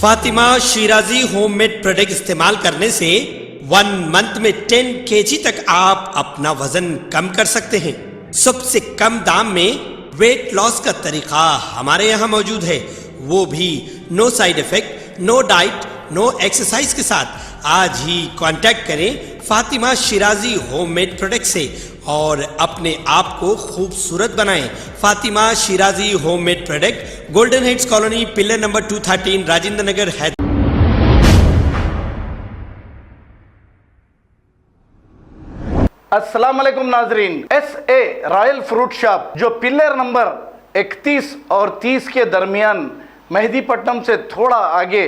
Fatima Shirazi homemade product इस्तेमाल करने से 1 मंथ में 10 kg तक आप अपना वजन कम कर सकते हैं। सबसे कम दाम में वेट लॉस का तरीका हमारे यहाँ मौजूद है, वो भी no side effect, no diet, no exercise के साथ। आज ही कांटेक्ट करें फातिमा शिराजी होममेड प्रोडक्ट से और अपने आप को खूबसूरत बनाएं। Fatima Shirazi homemade product, golden heads colony, pillar number 213, Rajendra Nagar, Hyderabad. अस्सलाम वालेकुम नाजरीन। SA रॉयल फ्रूट शॉप जो पिलर नंबर 31 और 30 के दरमियान मेहदीपट्टनम से थोड़ा आगे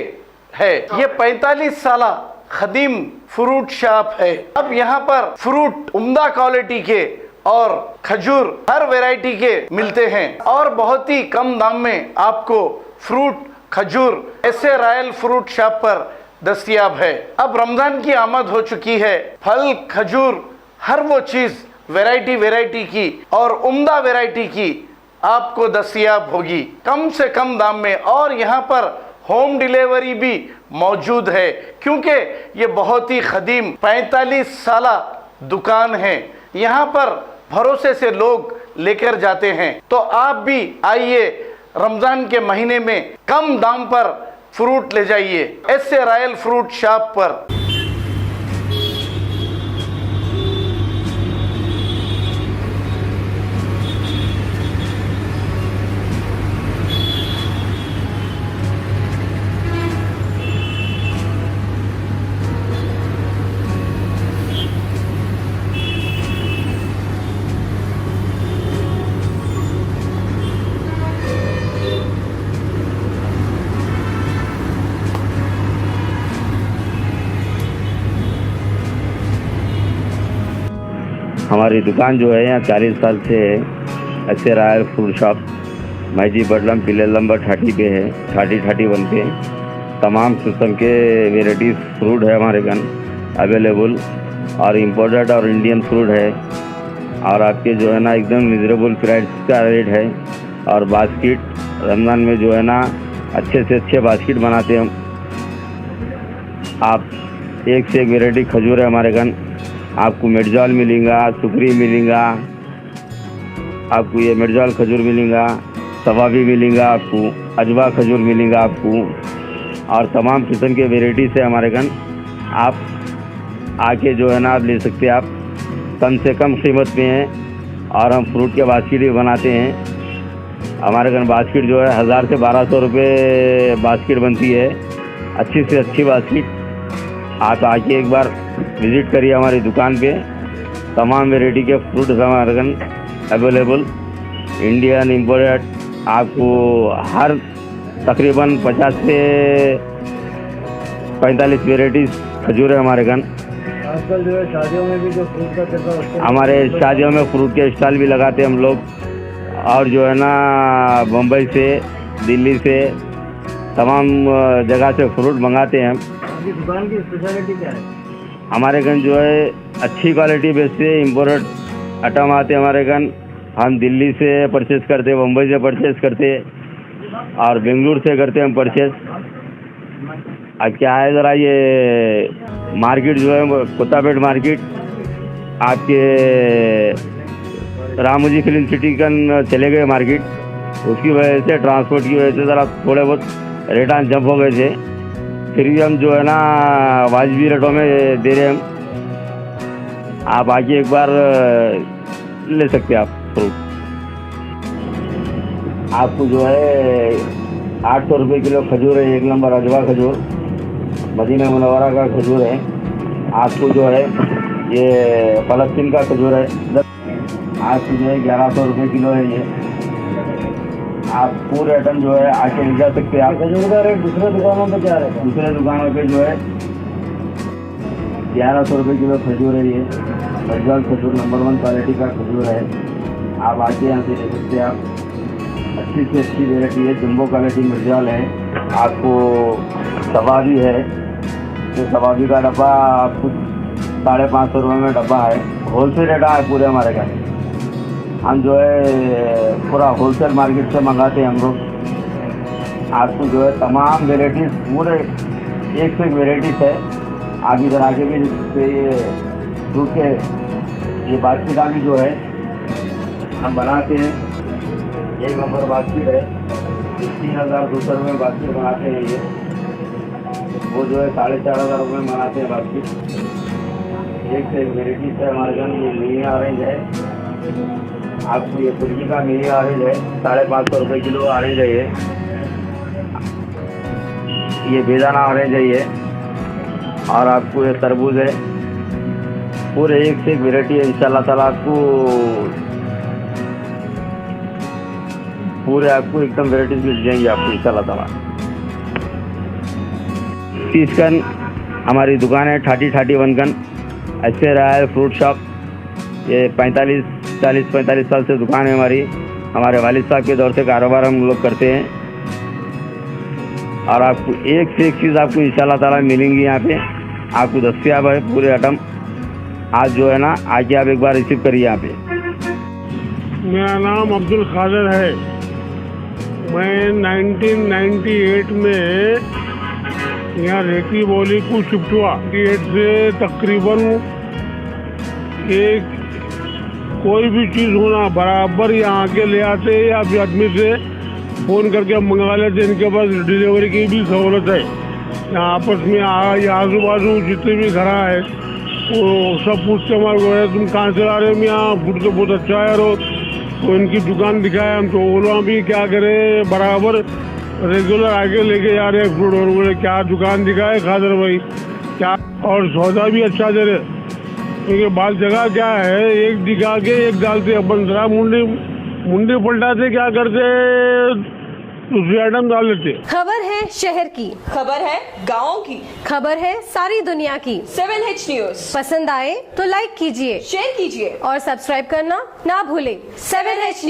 है, ये 45 साल खदीम फ्रूट शॉप है। अब यहाँ पर फ्रूट उम्दा क्वालिटी के और खजूर हर वैरायटी के मिलते हैं और बहुत ही कम दाम में आपको फ्रूट खजूर SA रॉयल फ्रूट शॉप पर दस्तयाब है। अब रमजान की आमद हो चुकी है, फल खजूर हर वो चीज़ वैरायटी की और उम्दा वैरायटी की आपको दस्तयाब होगी कम से कम दाम में। और यहाँ पर होम डिलीवरी भी मौजूद है क्योंकि ये बहुत ही खदीम 45 साल दुकान है। यहाँ पर भरोसे से लोग लेकर जाते हैं। तो आप भी आइए, रमज़ान के महीने में कम दाम पर फ्रूट ले जाइए SA रॉयल फ्रूट शॉप पर। हमारी दुकान जो है यहाँ 40 साल से है। SA royal fruit shop Mehdipatnam pillar number 30 पे है, 31 पे। तमाम किस्म के वेराइटीज़ फ्रूट है हमारे गन अवेलेबल और इम्पोर्टेड और इंडियन फ्रूट है। और आपके जो है ना एकदम रिजनेबल प्राइस का रेट है। और बास्केट रमज़ान में जो है ना अच्छे से अच्छे बास्केट बनाते हैं हम। आप एक से एक वेराइटी खजूर है हमारे गन। आपको मिर्जाल मिलेगा, सुकरी मिलेगा, आपको ये मिर्जाल खजूर मिलेगा, सवाबी मिलेगा, आपको अजवा खजूर मिलेगा आपको। और तमाम किस्म के वेराइटीज़ है हमारे गन। आप आके जो है ना आप ले सकते हैं। आप कम से कम कीमत में हैं और हम फ्रूट के बास्केट भी बनाते हैं। हमारे गन बास्केट जो है 1000 से 1200 रुपये बास्केट बनती है, अच्छी से अच्छी बास्केट। आप आके एक बार विज़िट करिए हमारी दुकान पे। तमाम वेराइटी के फ्रूट हमारे गन अवेलेबल, इंडियन इम्पोर्टेड। आपको हर तकरीबन 50 से 45 वेराइटीज़ खजूर है हमारे गन। आजकल जो है शादियों में भी जो फ्रूट का चक्कर होता है, हमारे शादियों में फ्रूट के स्टॉल भी लगाते हैं हम लोग। और जो है ना बम्बई से, दिल्ली से, तमाम जगह से फ्रूट मंगाते हैं हम। आपकी दुकान की स्पेशलिटी क्या है? हमारे गन जो है अच्छी क्वालिटी बेचते हैं, इम्पोर्टेड आइटम आते हैं हमारे गन। हम दिल्ली से परचेज़ करते, बम्बई से परचेज़ करते और बेंगलुरु से करते हैं हम परचेज़। अब क्या है ज़रा ये मार्केट जो है कोतापेट मार्केट आपके रामोजी फिल्म सिटी कन चले गए मार्केट। उसकी वजह से ट्रांसपोर्ट की वजह से ज़रा थोड़े बहुत रेटान जंप हो गए थे। फिर भी हम जो है ना वाजिबी रेटों में दे रहे हैं हम। आप आके एक बार ले सकते हैं आप फ्रूट। आपको जो है 800 रुपये किलो खजूर है, 1 नंबर अजवा खजूर, मदीना मुनव्वरा का खजूर है। आपको जो है ये फ़लस्तीन का खजूर है, आपको जो है 1100 रुपये किलो है ये। आप पूरे आइटम जो है आके ले जा सकते हैं। आप खजूर का रेट दूसरे दुकानों पे क्या रहता है? दूसरे दुकानों पे जो है 1100 रुपये किलो खजूर है ये। मिर्जाल खजूर नंबर 1 क्वालिटी का खजूर है। आप आके यहाँ से ले सकते हैं। आप अच्छी से अच्छी वेराइटी है, जम्बो क्वालिटी मिर्जाल है। आपको सवाबी है, तो सवाबी का डब्बा आपको 550 रुपये में डब्बा है। होलसेल रेट है पूरे हमारे घर। हम जो है पूरा होलसेल मार्केट से मंगाते हैं हम लोग। आपको जो है तमाम वेराइटीज पूरे एक से एक वेराइटीज है। आप इधर आके भी ये फ्रूट के ये बास्केट आलू जो है हम बनाते हैं, एक नंबर बास्केट है, 3,200 रुपये बास्केट बनाते हैं ये। वो जो है 4,500 रुपये में बनाते हैं बास्केट। एक से एक वेराइटीज है हमारे घर। ये मिनी ऑरेंज है, आपको ये तुर्की का मिनी ऑरेंज है, 550 रुपये किलो ऑरेंज है ये बेदाना ऑरेंज है ये। और आपको ये तरबूज है, पूरे एक से एक वेराइटी है। इंशाल्लाह ताला आपको पूरे आपको एकदम वेराइटीज मिल जाएंगी आपको इंशाल्लाह ताला। 30 कन हमारी दुकान है, 30 कन ऐसे रहा है फ्रूट शॉप। ये 40-45 साल से दुकान है हमारी। हमारे वालिद साहब के दौर से कारोबार हम लोग करते हैं। और आपको एक से एक चीज़ आपको इंशाल्लाह ताला मिलेंगी यहाँ पे। आपको दस्तियाब है पूरे आइटम। आज जो है ना, आके आप एक बार रिसीव करिए यहाँ पे। मेरा नाम अब्दुल कादिर है। मैं 1998 में यहाँ रेती बोली को शिफ्ट हुआ। 98 से तकरीबन एक कोई भी चीज़ होना बराबर यहाँ के ले आते या आदमी से फ़ोन करके मंगा लेते। इनके पास डिलीवरी की भी सहूलत है। यहाँ आपस में आजू बाजू जितने भी घर है वो सब पूछते हमारे को, तुम कहाँ से ला रहे हो? यहाँ फूड तो बहुत अच्छा है। और तो इनकी दुकान दिखाया हम, तो वो भी क्या करें, बराबर रेगुलर आके लेके जा रहे हैं फ्रूट। और बोले क्या दुकान दिखाए खादर भाई क्या, और सौदा भी अच्छा दे रहे। क्योंकि बात जगह क्या है, एक दिखा के एक डालते अपन, जरा मुंडी पलटाते, क्या करते दूसरी आइटम डाल लेते। खबर है शहर की, खबर है गाँव की, खबर है सारी दुनिया की। 7H न्यूज पसंद आए तो लाइक कीजिए, शेयर कीजिए और सब्सक्राइब करना ना भूलें। 7H news.